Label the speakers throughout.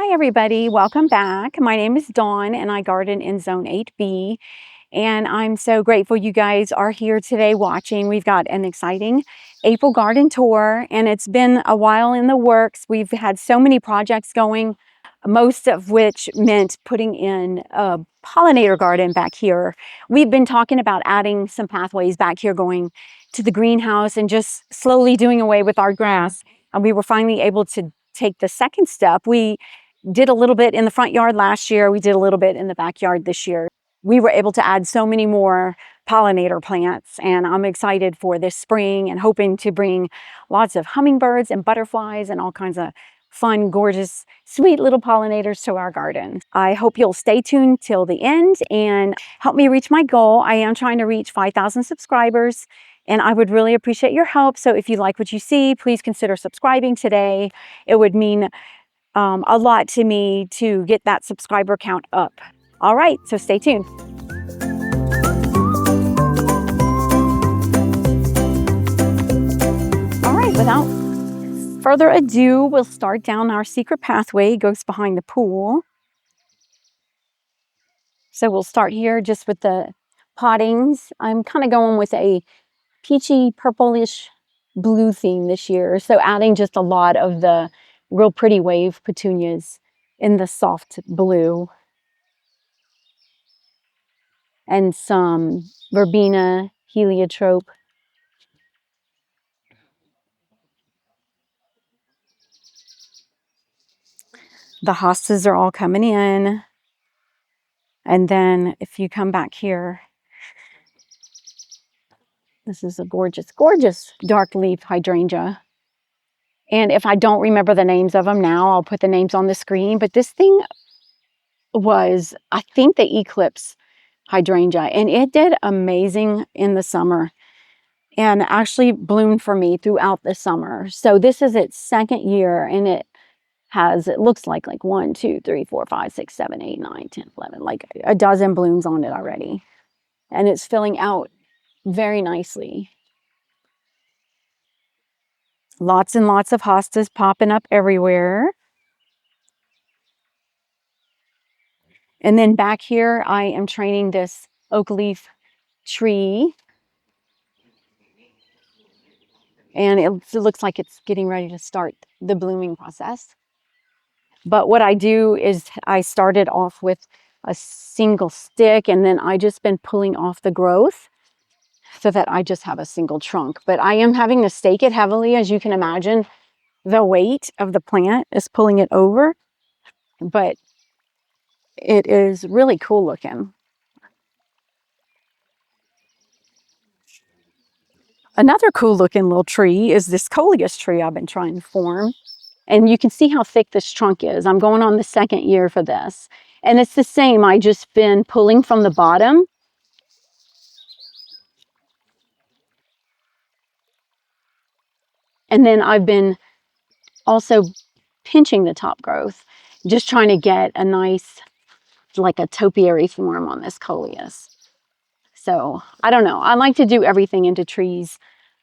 Speaker 1: Hi everybody, welcome back. My name is Dawn and I garden in Zone 8B, and I'm so grateful you guys are here today watching. We've got an exciting April garden tour and it's been a while in the works. We've had so many projects going, most of which meant putting in a pollinator garden back here. We've been talking about adding some pathways back here going to the greenhouse and just slowly doing away with our grass. And we were finally able to take the second step. We did a little bit in the front yard last year. We did a little bit in the backyard this year. We were able to add so many more pollinator plants, and I'm excited for this spring and hoping to bring lots of hummingbirds and butterflies and all kinds of fun, gorgeous, sweet little pollinators to our garden. I hope you'll stay tuned till the end and help me reach my goal. I am trying to reach 5,000 subscribers, and I would really appreciate your help. So if you like what you see, please consider subscribing today. It would mean a lot to me to get that subscriber count up. All right, so stay tuned. All right, without further ado, we'll start down our secret pathway. It goes behind the pool. So we'll start here just with the pottings. I'm kind of going with a peachy purplish blue theme this year. So adding just a lot of the real pretty wave petunias in the soft blue. And some verbena, heliotrope. The hostas are all coming in. And then if you come back here, this is a gorgeous, gorgeous dark leaf hydrangea. And if I don't remember the names of them now, I'll put the names on the screen. But this thing was, I think, the eclipse hydrangea, and it did amazing in the summer and actually bloomed for me throughout the summer. So this is its second year, and it looks like 1, 2, 3, 4, 5, 6, 7, 8, 9, 10, 11, like a dozen blooms on it already. And it's filling out very nicely. Lots and lots of hostas popping up everywhere. And then back here, I am training this oak leaf tree. And it looks like it's getting ready to start the blooming process. But what I do is I started off with a single stick, and then I just been pulling off the growth so that I just have a single trunk. But I am having to stake it heavily, as you can imagine. The weight of the plant is pulling it over, but it is really cool looking. Another cool looking little tree is this coleus tree I've been trying to form. And you can see how thick this trunk is. I'm going on the second year for this. And it's the same. I just been pulling from the bottom. And then I've been also pinching the top growth, just trying to get a nice, like a topiary form on this coleus. So I don't know. I like to do everything into trees.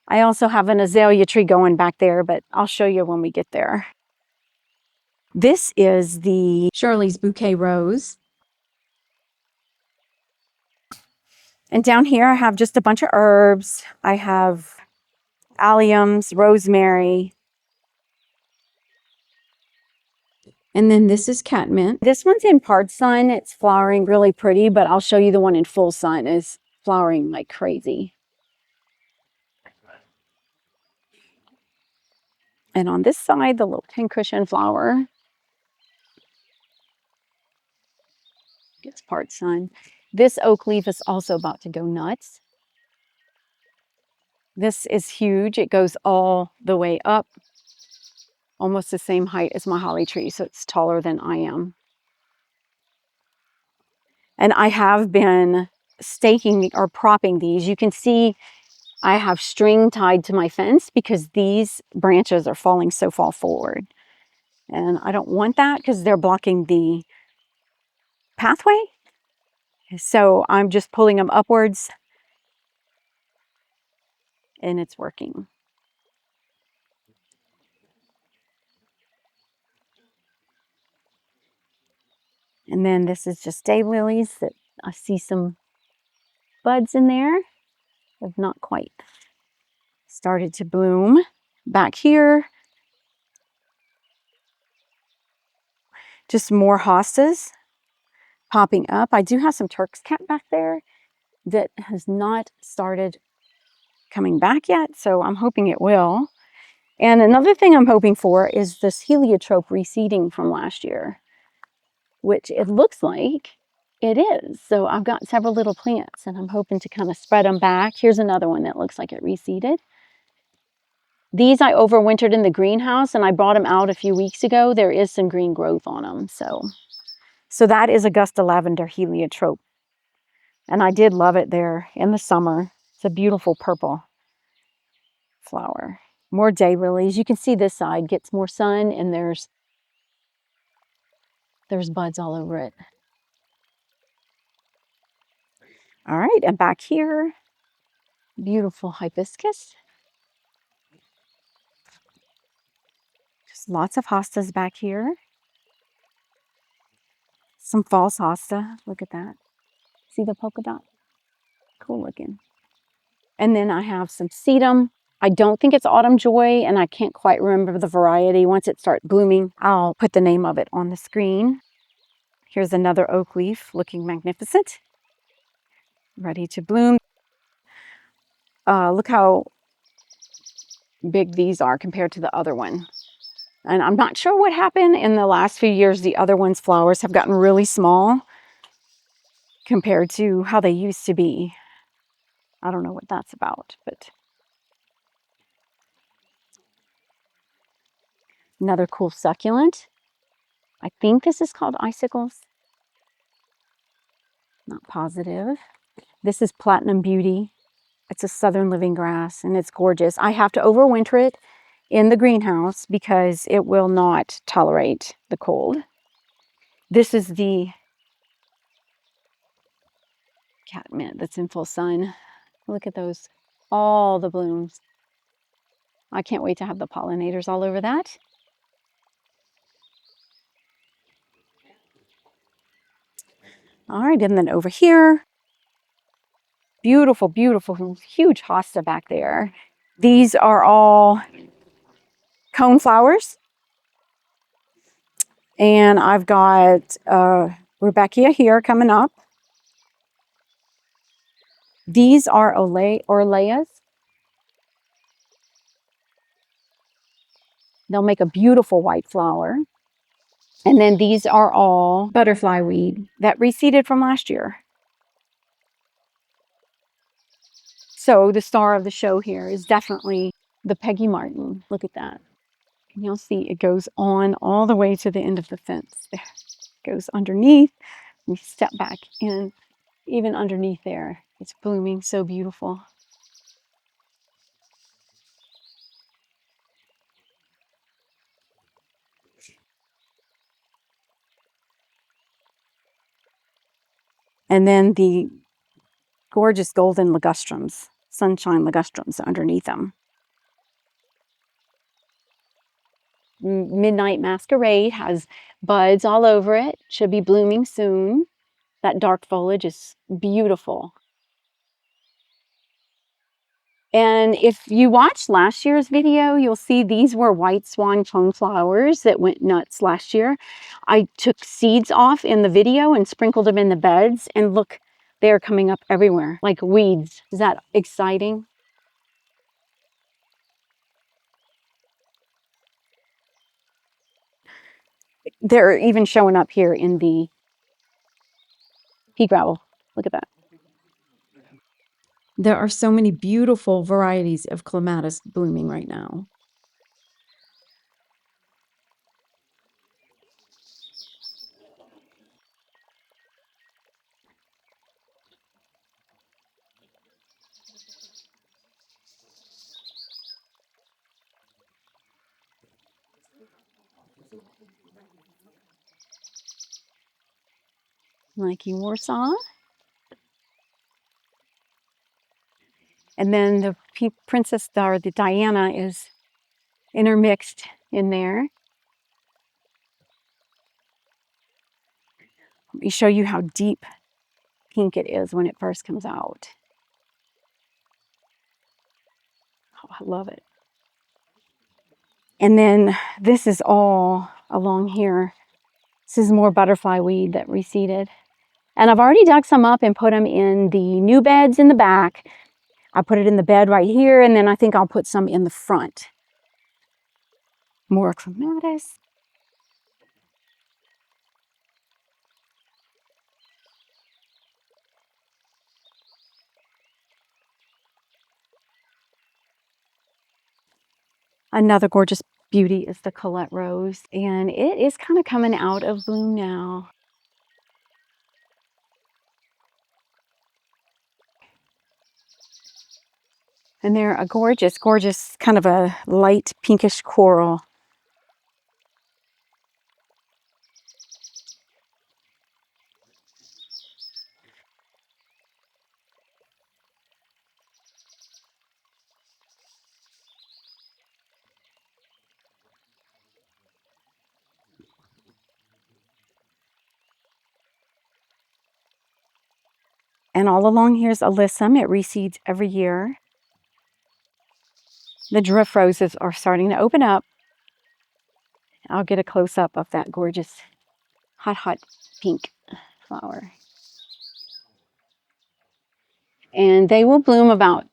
Speaker 1: I also have an azalea tree going back there, but I'll show you when we get there. This is the Shirley's Bouquet Rose. And down here I have just a bunch of herbs. I have alliums, rosemary. And then this is catmint. This one's in part sun. It's flowering really pretty, but I'll show you the one in full sun is flowering like crazy. And on this side, the little pincushion flower. It's part sun. This oak leaf is also about to go nuts. This is huge. It goes all the way up, almost the same height as my holly tree, so it's taller than I am. And I have been staking or propping these. You can see I have string tied to my fence because these branches are falling so far forward. And I don't want that because they're blocking the pathway. So I'm just pulling them upwards and it's working. And then this is just daylilies that I see some buds in there. Have not quite started to bloom. Back here, just more hostas popping up. I do have some Turk's cat back there that has not started coming back yet, so I'm hoping it will. And another thing I'm hoping for is this heliotrope reseeding from last year, which it looks like it is. So I've got several little plants and I'm hoping to kind of spread them back. Here's another one that looks like it reseeded. These I overwintered in the greenhouse and I brought them out a few weeks ago. There is some green growth on them. So that is Augusta lavender heliotrope. And I did love it there in the summer. It's a beautiful purple flower. More daylilies. You can see this side gets more sun and there's buds all over it. All right, and back here, beautiful hibiscus. Just lots of hostas back here. Some false hosta. Look at that. See the polka dot? Cool looking. And then I have some sedum. I don't think it's autumn joy, and I can't quite remember the variety. Once it starts blooming, I'll put the name of it on the screen. Here's another oak leaf looking magnificent. Ready to bloom. Look how big these are compared to the other one. And I'm not sure what happened in the last few years. The other one's flowers have gotten really small compared to how they used to be. I don't know what that's about, but another cool succulent. I think this is called icicles. Not positive. This is Platinum Beauty. It's a southern living grass and it's gorgeous. I have to overwinter it in the greenhouse because it will not tolerate the cold. This is the catmint that's in full sun. Look at those, all the blooms. I can't wait to have the pollinators all over that. All right, and then over here, beautiful, beautiful, huge hosta back there. These are all cone flowers. And I've got Rebecca here coming up. These are Orleas. They'll make a beautiful white flower. And then these are all butterfly weed that reseeded from last year. So the star of the show here is definitely the Peggy Martin. Look at that. And you'll see it goes on all the way to the end of the fence. There. It goes underneath. We step back in, even underneath there. It's blooming so beautiful. And then the gorgeous golden ligustrums, sunshine ligustrums underneath them. Midnight Masquerade has buds all over it. Should be blooming soon. That dark foliage is beautiful. And if you watched last year's video, you'll see these were white swan cone flowers that went nuts last year. I took seeds off in the video and sprinkled them in the beds, and look, they're coming up everywhere like weeds. Is that exciting? They're even showing up here in the pea gravel. Look at that. There are so many beautiful varieties of clematis blooming right now. Like you Warsaw. And then the Princess or the Diana is intermixed in there. Let me show you how deep pink it is when it first comes out. Oh, I love it. And then this is all along here. This is more butterfly weed that reseeded. And I've already dug some up and put them in the new beds in the back. I put it in the bed right here, and then I think I'll put some in the front. More clematis. Another gorgeous beauty is the Colette Rose, and it is kind of coming out of bloom now. And they're a gorgeous, gorgeous, kind of a light pinkish coral. And all along here's alyssum. It reseeds every year. The drift roses are starting to open up. I'll get a close-up of that gorgeous hot, hot pink flower. And they will bloom about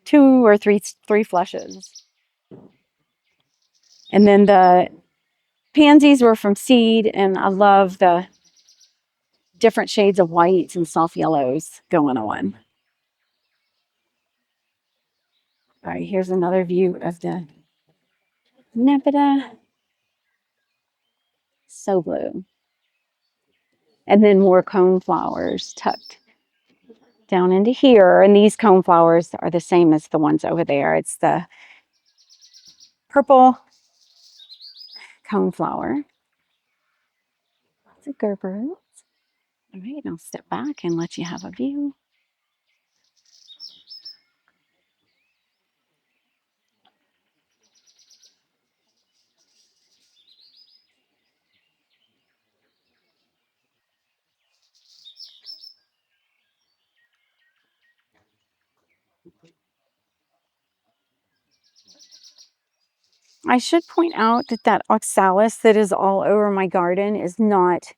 Speaker 1: 2 or 3 flushes. And then the pansies were from seed, and I love the different shades of whites and soft yellows going on. All right, here's another view of the Nepeta. So blue. And then more cone flowers tucked down into here. And these cone flowers are the same as the ones over there. It's the purple cone flower. Lots of Gerbers. All right, I'll step back and let you have a view. I should point out that that oxalis that is all over my garden is not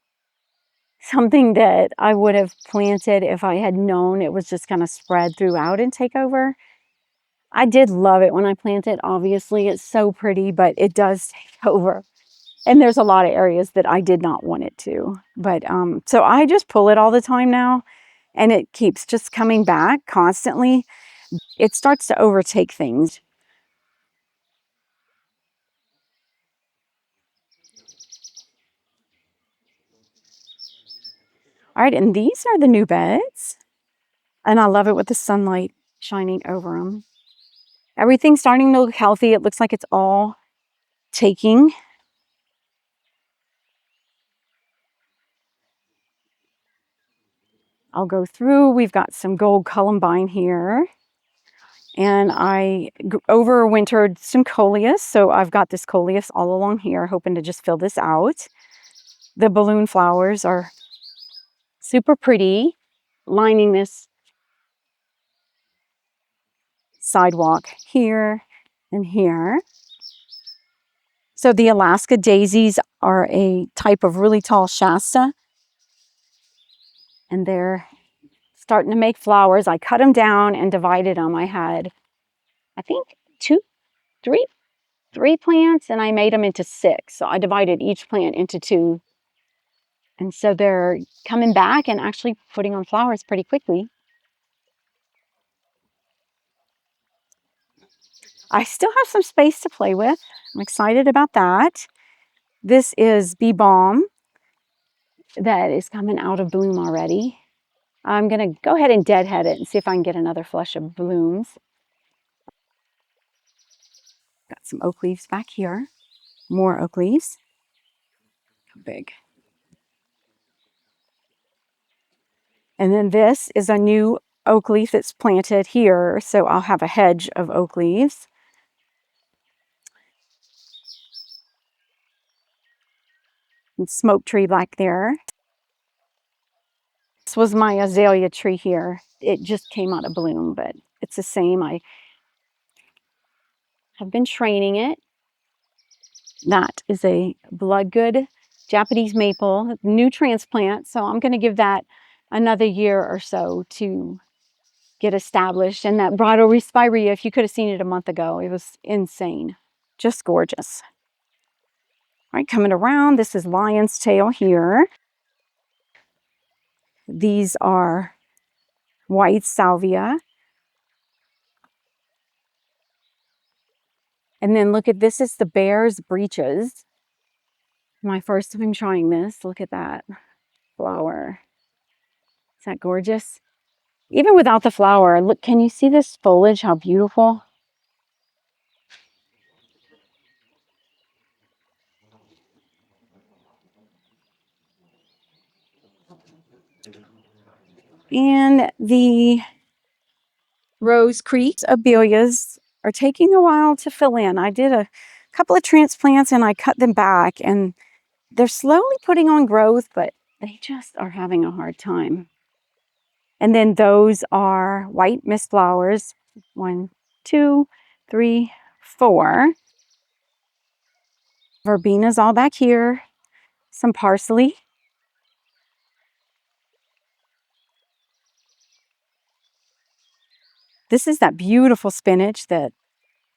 Speaker 1: something that I would have planted if I had known it was just going to spread throughout and take over. I did love it when I planted. Obviously, it's so pretty, but it does take over. And there's a lot of areas that I did not want it to. But so I just pull it all the time now, and it keeps just coming back constantly. It starts to overtake things. All right, and these are the new beds. And I love it with the sunlight shining over them. Everything's starting to look healthy. It looks like it's all taking. I'll go through. We've got some gold columbine here. And I overwintered some coleus. So I've got this coleus all along here, hoping to just fill this out. The balloon flowers are super pretty, lining this sidewalk here and here. So the Alaska daisies are a type of really tall Shasta. And they're starting to make flowers. I cut them down and divided them. I had, I think, three plants, and I made them into 6. So I divided each plant into 2. And so they're coming back and actually putting on flowers pretty quickly. I still have some space to play with. I'm excited about that. This is bee balm that is coming out of bloom already. I'm going to go ahead and deadhead it and see if I can get another flush of blooms. Got some oak leaves back here. More oak leaves. How big. And then this is a new oak leaf that's planted here. So I'll have a hedge of oak leaves. And smoke tree back there. this was my azalea tree here. It just came out of bloom, but it's the same. I have been training it. That is a bloodgood Japanese maple, new transplant. So I'm going to give that another year or so to get established. And that Bridal Respirea, if you could have seen it a month ago, it was insane. Just gorgeous. All right, coming around, this is lion's tail here. These are white salvia. And then look at this, is the bear's breeches. My first time trying this. Look at that flower. Is that gorgeous? Even without the flower, look, can you see this foliage? How beautiful. And the Rose Creek abelias are taking a while to fill in. I did a couple of transplants and I cut them back, and they're slowly putting on growth, but they just are having a hard time. And then those are white mist flowers. 1, 2, 3, 4. Verbenas all back here. Some parsley. This is that beautiful spinach that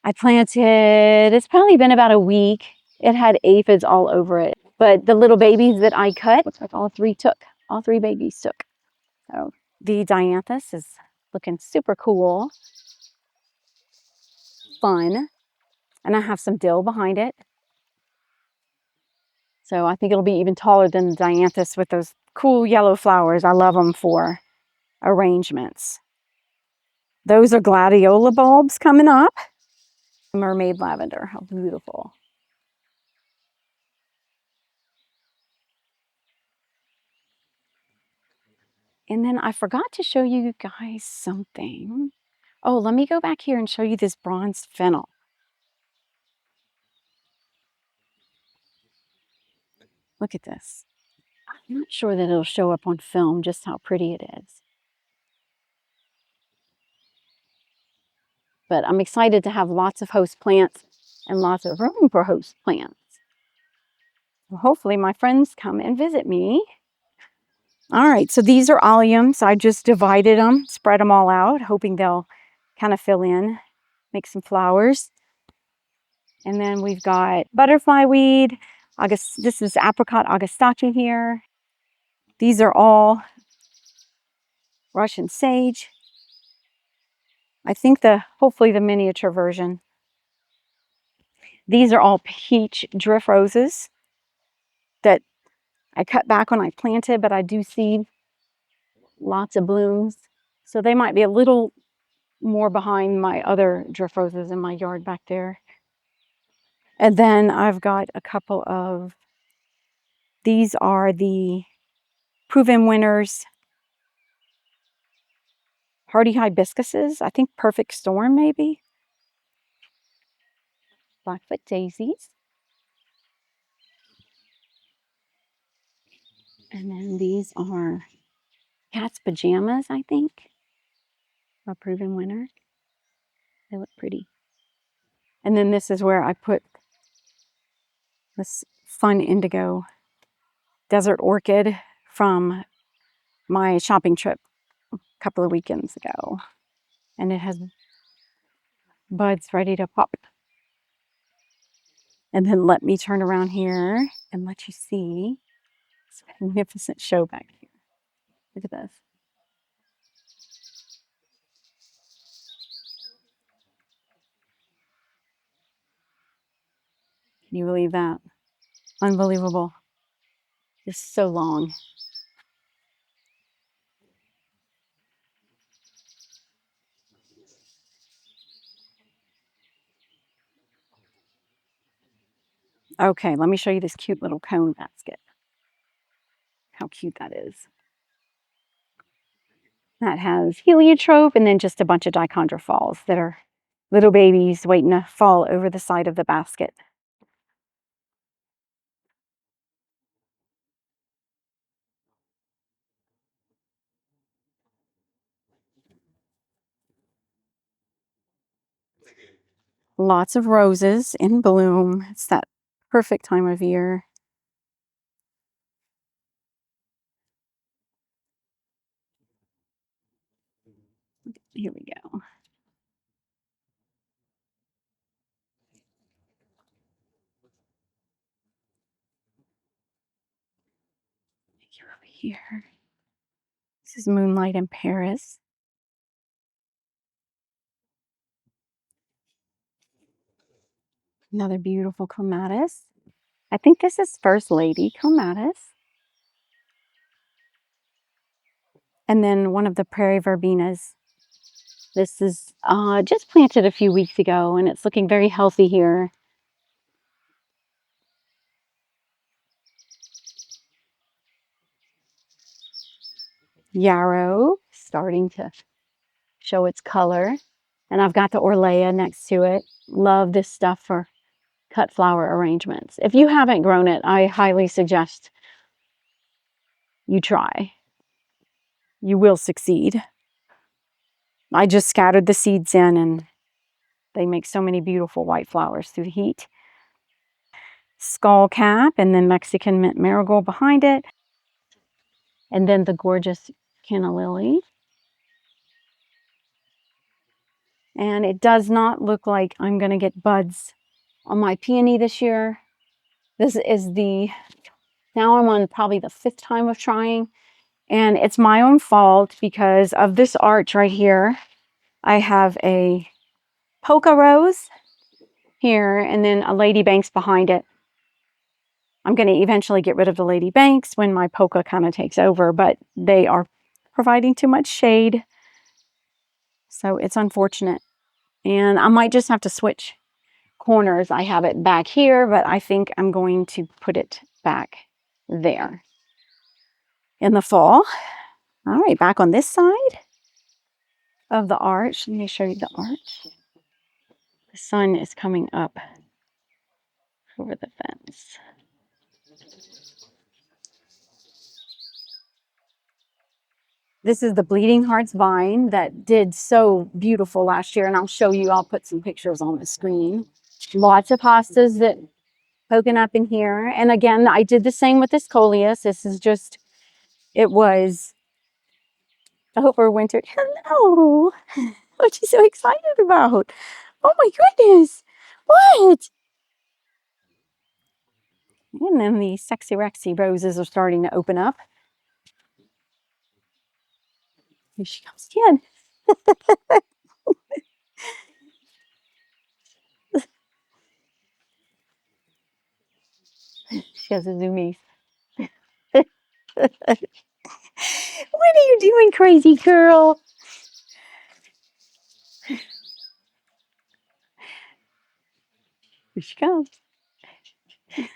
Speaker 1: I planted. It's probably been about a week. It had aphids all over it. But the little babies that I cut, all three babies took. So the dianthus is looking super cool. Fun. And I have some dill behind it. So I think it'll be even taller than the dianthus with those cool yellow flowers. I love them for arrangements. Those are gladiola bulbs coming up. Mermaid lavender, how beautiful. And then I forgot to show you guys something. Oh, let me go back here and show you this bronze fennel. Look at this. I'm not sure that it'll show up on film just how pretty it is. But I'm excited to have lots of host plants and lots of room for host plants. Well, hopefully my friends come and visit me. All right, so these are alliums. I just divided them, spread them all out, hoping they'll kind of fill in, make some flowers. And then we've got butterfly weed. This is apricot Augustaki here. These are all Russian sage. I think hopefully the miniature version. These are all peach drift roses that I cut back when I planted, but I do see lots of blooms. So they might be a little more behind my other drift roses in my yard back there. And then I've got a couple of, these are the proven winners hardy hibiscuses. I think Perfect Storm maybe. Blackfoot daisies. And then these are cat's pajamas, I think. A proven winner. They look pretty. And then this is where I put this fun indigo desert orchid from my shopping trip a couple of weekends ago. And it has buds ready to pop. And then let me turn around here and let you see this magnificent show back here. Look at this. Can you believe that? Unbelievable. Just so long. Okay, let me show you this cute little cone basket. How cute that is. That has heliotrope and then just a bunch of dichondrophalls that are little babies waiting to fall over the side of the basket. Lots of roses in bloom. It's that perfect time of year. Here we go. Over here. This is Moonlight in Paris. Another beautiful clematis. I think this is First Lady clematis. And then one of the prairie verbenas. This is just planted a few weeks ago, and it's looking very healthy here. Yarrow starting to show its color. And I've got the Orlea next to it. Love this stuff for cut flower arrangements. If you haven't grown it, I highly suggest you try. You will succeed. I just scattered the seeds in, and they make so many beautiful white flowers through the heat. Skullcap, and then Mexican mint marigold behind it. And then the gorgeous canna lily. And it does not look like I'm going to get buds on my peony this year. This is now I'm on probably the 5th time of trying. And it's my own fault because of this arch right here. I have a polka rose here and then a Lady Banks behind it. I'm going to eventually get rid of the Lady Banks when my polka kind of takes over, but they are providing too much shade. So it's unfortunate. And I might just have to switch corners. I have it back here, but I think I'm going to put it back there in the fall. All right, back on this side of the arch. Let me show you the arch. The sun is coming up over the fence. This is the Bleeding Hearts vine that did so beautiful last year, and I'll show you. I'll put some pictures on the screen. Lots of hostas that poking up in here. And again, I did the same with this coleus. This is just, it was overwintered. Hello. What are you so excited about? Oh my goodness. What? And then the Sexy Rexy roses are starting to open up. Here she comes again. She has a zoomies. What are you doing, crazy girl? Here she comes. Are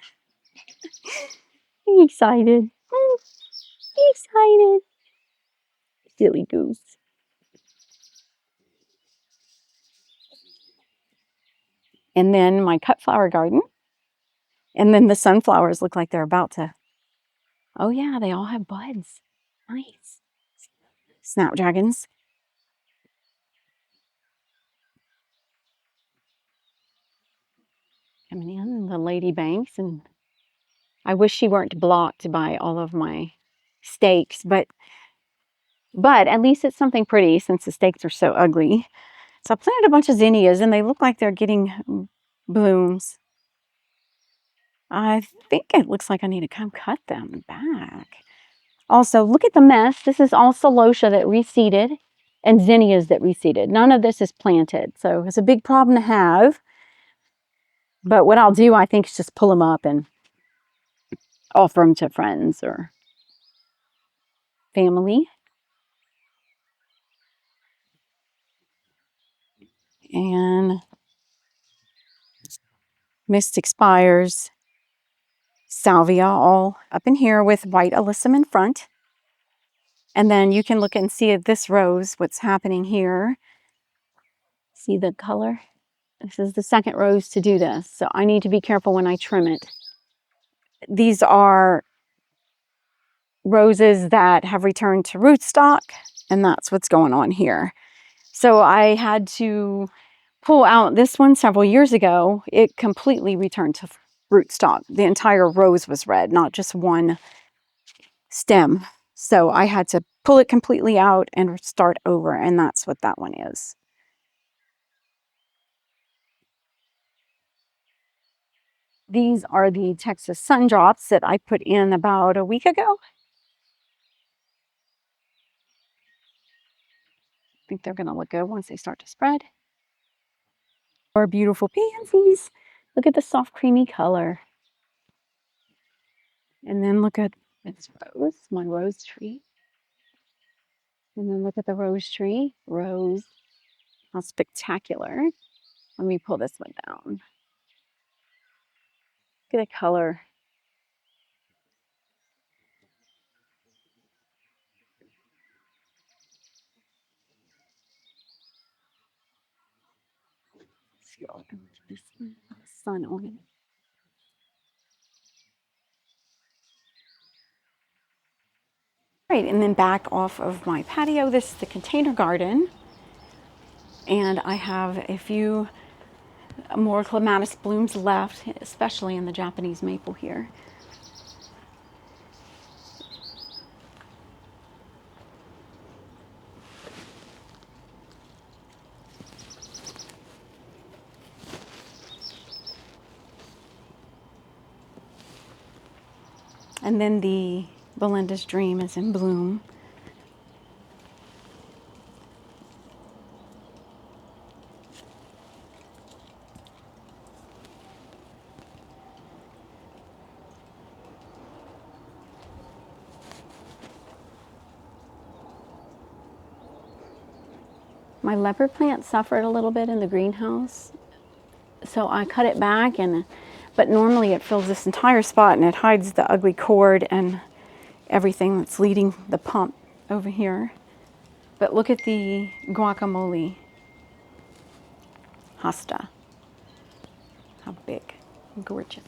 Speaker 1: you excited? Are you excited? Silly goose. And then my cut flower garden. And then the sunflowers look like they're about to. Oh yeah, they all have buds. Nice. Snapdragons. Coming in, the Lady Banks, and I wish she weren't blocked by all of my stakes, but at least it's something pretty since the stakes are so ugly. So I planted a bunch of zinnias and they look like they're getting blooms. I think it looks like I need to come cut them back. Also, look at the mess. This is all celosia that reseeded and zinnias that reseeded. None of this is planted, so it's a big problem to have. But what I'll do, I think, is just pull them up and offer them to friends or family. And Mystic Spires, salvia all up in here with white alyssum in front. And then you can look and see this rose, what's happening here. See the color? This is the second rose to do this, so I need to be careful when I trim it. These are roses that have returned to rootstock, and that's what's going on here. So I had to pull out this one several years ago, it completely returned to rootstock. The entire rose was red, not just one stem. So I had to pull it completely out and start over, and that's what that one is. These are the Texas sun drops that I put in about a week ago. I think they're going to look good once they start to spread. Our beautiful pansies. Look at the soft creamy color. And then look at this rose, my rose tree. And then look at the rose tree. Rose. How spectacular. Let me pull this one down. Look at the color. This sun on it. Right, and then back off of my patio, this is the container garden. And I have a few more clematis blooms left, especially in the Japanese maple here. And then the Belinda's Dream is in bloom. My leopard plant suffered a little bit in the greenhouse, so I cut it back, but normally it fills this entire spot and it hides the ugly cord and everything that's leading the pump over here. But look at the guacamole hosta. How big, gorgeous.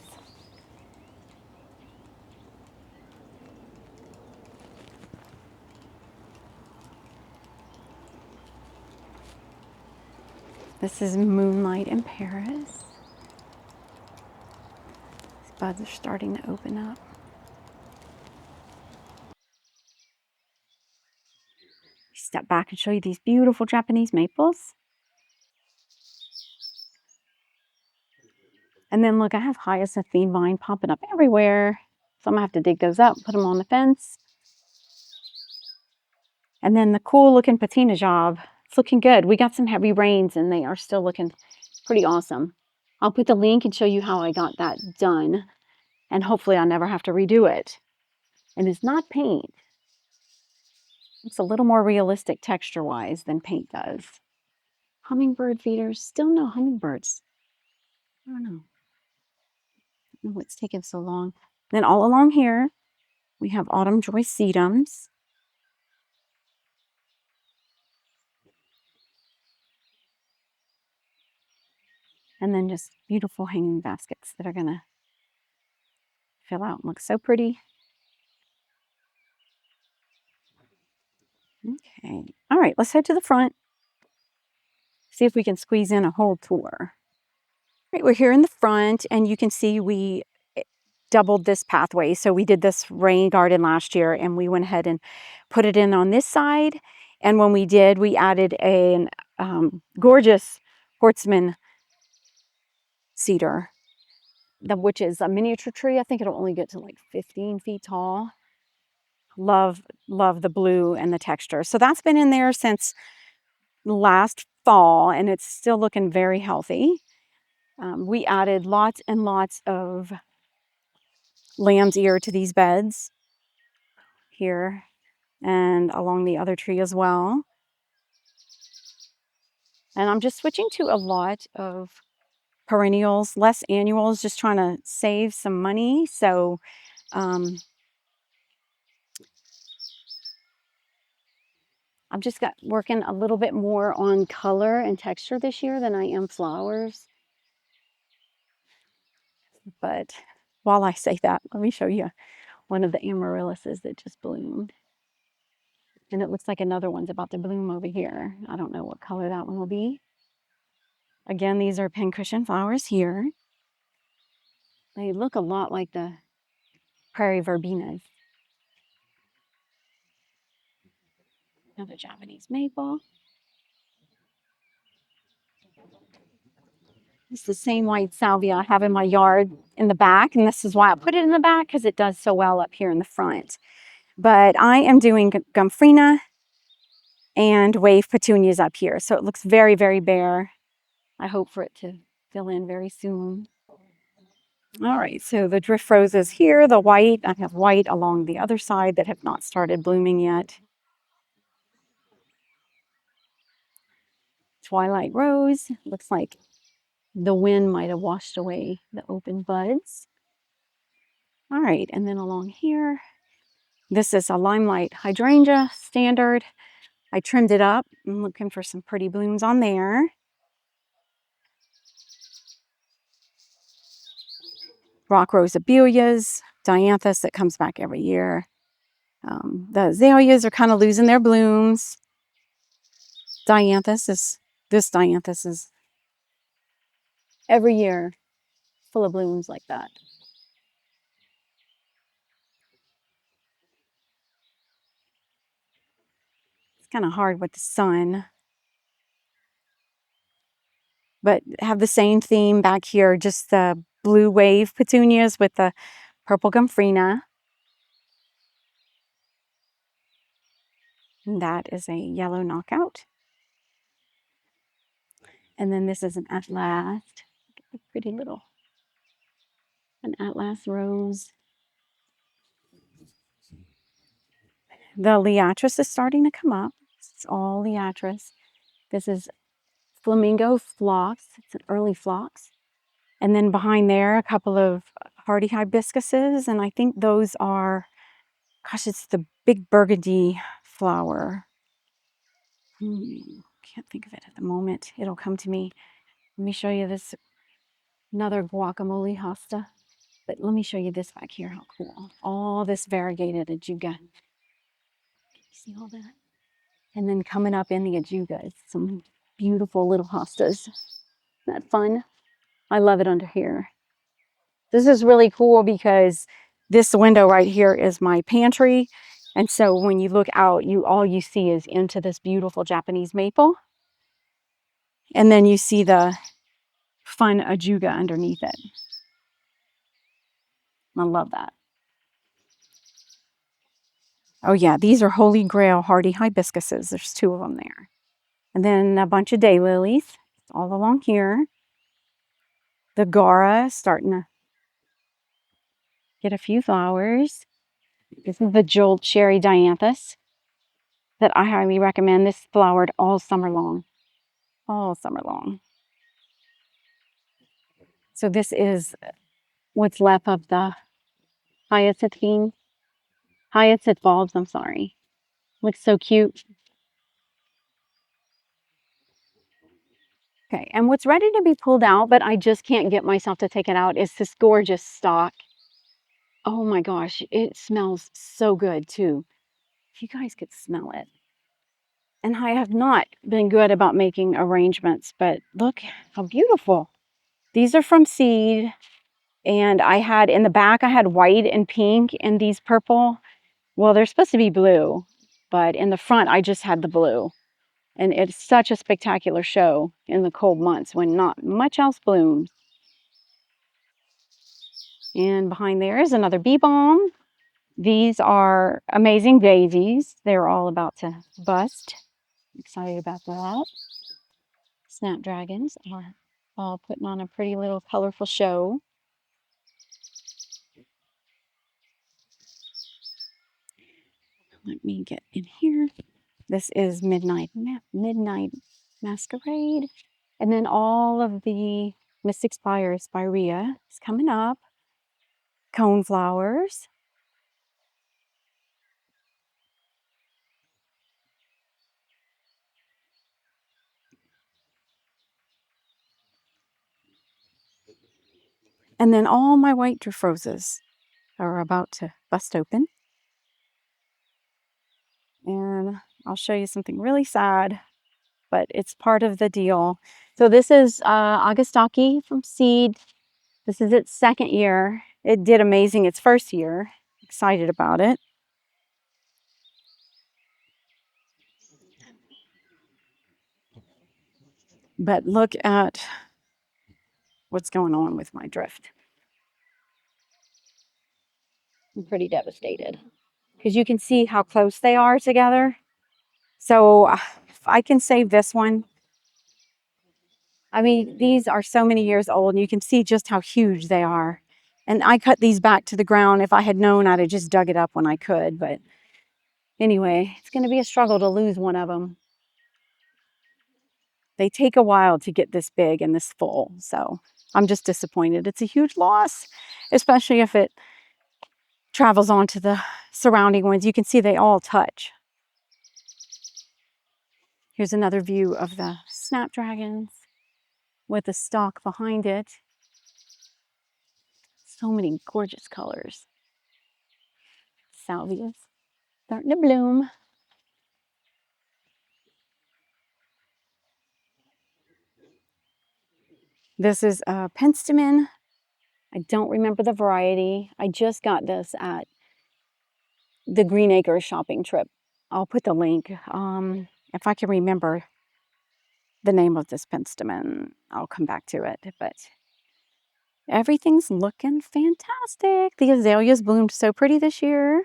Speaker 1: This is Moonlight in Paris. These buds are starting to open up. Step back and show you these beautiful Japanese maples. And then look, I have hyacinth vine popping up everywhere. So I'm gonna have to dig those up, put them on the fence. And then the cool looking patina job, it's looking good. We got some heavy rains and they are still looking pretty awesome. I'll put the link and show you how I got that done. And hopefully I'll never have to redo it. And it's not paint. It's a little more realistic texture-wise than paint does. Hummingbird feeders, still no hummingbirds. I don't know. What's taking so long? Then all along here, we have autumn joy sedums. And then just beautiful hanging baskets that are gonna fill out and look so pretty. Okay, all right, let's head to the front. See if we can squeeze in a whole tour. All right, we're here in the front and you can see we doubled this pathway. So we did this rain garden last year and we went ahead and put it in on this side. And when we did, we added a gorgeous Hortzman cedar, which is a miniature tree. I think it'll only get to like 15 feet tall. Love the blue and the texture. So that's been in there since last fall and it's still looking very healthy. We added lots and lots of lamb's ear to these beds here and along the other tree as well. And I'm just switching to a lot of perennials, less annuals, just trying to save some money. So I'm just working a little bit more on color and texture this year than I am flowers. But while I say that, let me show you one of the amaryllises that just bloomed. And it looks like another one's about to bloom over here. I don't know what color that one will be. Again, these are pincushion flowers here. They look a lot like the prairie verbenas. Another Japanese maple. It's the same white salvia I have in my yard in the back, and this is why I put it in the back, because it does so well up here in the front. But I am doing gomphrena and wave petunias up here, so it looks very, very bare. I hope for it to fill in very soon. All right, so the drift roses here, the white. I have white along the other side that have not started blooming yet. Twilight rose. Looks like the wind might have washed away the open buds. All right, and then along here, this is a limelight hydrangea standard. I trimmed it up. I'm looking for some pretty blooms on there. Rock rose abelias, dianthus that comes back every year. The azaleas are kind of losing their blooms. This dianthus is every year full of blooms like that. It's kind of hard with the sun, but have the same theme back here, just the blue wave petunias with the purple gomphrena. And that is a yellow knockout. And then this is an atlas, a pretty little, an atlas rose. The liatris is starting to come up. It's all liatris. This is flamingo phlox. It's an early phlox. And then behind there, a couple of hardy hibiscuses. And I think those are, gosh, it's the big burgundy flower. Can't think of it at the moment. It'll come to me. Let me show you this, another guacamole hosta. But let me show you this back here, how cool. All this variegated ajuga. Can you see all that? And then coming up in the ajuga is some beautiful little hostas. Isn't that fun? I love it under here. This is really cool because this window right here is my pantry. And so when you look out, all you see is into this beautiful Japanese maple. And then you see the fun ajuga underneath it. I love that. Oh yeah, these are Holy Grail hardy hibiscuses. There's 2 of them there. And then a bunch of daylilies all along here. The Gara is starting to get a few flowers. This is the Jolt Cherry Dianthus that I highly recommend. This flowered all summer long. All summer long. So this is what's left of the hyacinth bulbs, I'm sorry. Looks so cute. Okay, and what's ready to be pulled out, but I just can't get myself to take it out, is this gorgeous stalk. Oh my gosh, it smells so good too. If you guys could smell it. And I have not been good about making arrangements, but look how beautiful. These are from seed, and I had in the back, I had white and pink and these purple. Well, they're supposed to be blue, but in the front, I just had the blue. And it's such a spectacular show in the cold months when not much else blooms. And behind there is another bee balm. These are amazing daisies. They're all about to bust. Excited about that. Snapdragons are all putting on a pretty little colorful show. Let me get in here. This is Midnight Masquerade. And then all of the Mystic Spire Spirea is coming up. Cone flowers. And then all my white drift roses are about to bust open. And I'll show you something really sad, but it's part of the deal. So this is Augustaki from seed. This is its second year. It did amazing its first year. Excited about it. But look at what's going on with my drift. I'm pretty devastated because you can see how close they are together. So if I can save this one, I mean, these are so many years old and you can see just how huge they are. And I cut these back to the ground. If I had known, I'd have just dug it up when I could. But anyway, it's going to be a struggle to lose one of them. They take a while to get this big and this full. So I'm just disappointed. It's a huge loss, especially if it travels on to the surrounding ones. You can see they all touch. Here's another view of the snapdragons with the stalk behind it. So many gorgeous colors. Salvias starting to bloom. This is a penstemon. I don't remember the variety. I just got this at the Green Acres shopping trip. I'll put the link. If I can remember the name of this penstemon, I'll come back to it. But everything's looking fantastic. The azaleas bloomed so pretty this year.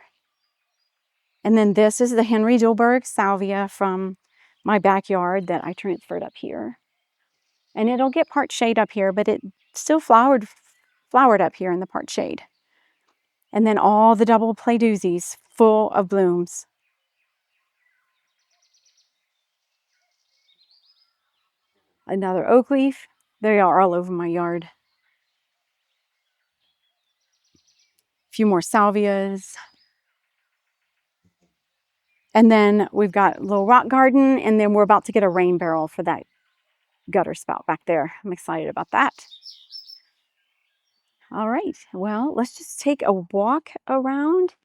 Speaker 1: And then this is the Henry Dillberg salvia from my backyard that I transferred up here. And it'll get part shade up here, but it still flowered up here in the part shade. And then all the double play doozies full of blooms. Another oak leaf. They are all over my yard. A few more salvias. And then we've got a little rock garden, and then we're about to get a rain barrel for that gutter spout back there. I'm excited about that. All right, well, let's just take a walk around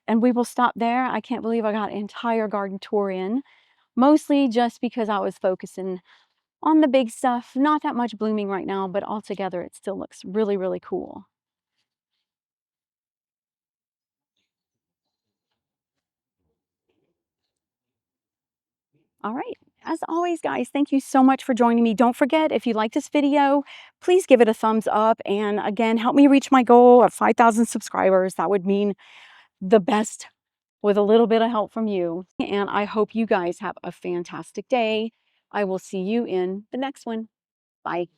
Speaker 1: and we will stop there. I can't believe I got an entire garden tour in, mostly just because I was focusing on the big stuff. Not that much blooming right now, but altogether it still looks really, really cool. All right. As always, guys, thank you so much for joining me. Don't forget, if you like this video, please give it a thumbs up. And again, help me reach my goal of 5,000 subscribers. That would mean the best with a little bit of help from you. And I hope you guys have a fantastic day. I will see you in the next one. Bye.